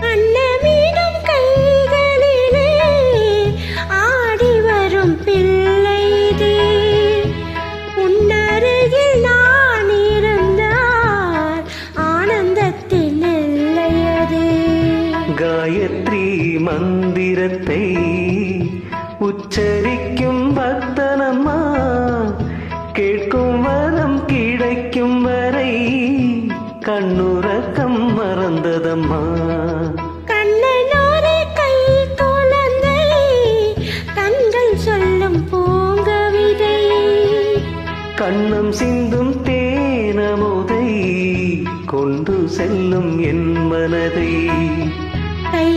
அன்னமீனும் கைகளிலே ஆடி வரும் பிள்ளைதே, உன்னருகில் நான் இருந்தால் ஆனந்தத்தின் எல்லையதே. காயத்ரி மந்திரத்தை உச்சரிக்கும் பக்தனம்மா, கேட்கும் வரம் கிடைக்கும் வரை கண்ணுறக்கம் மறந்ததம்மா. கண்ணனோரே கை குழந்தை, கண்கள் சொல்லும் பூங்கவிதை, கண்ணம் சிந்தும் தேனமுதை கொண்டு செல்லும் என் மனதை. கை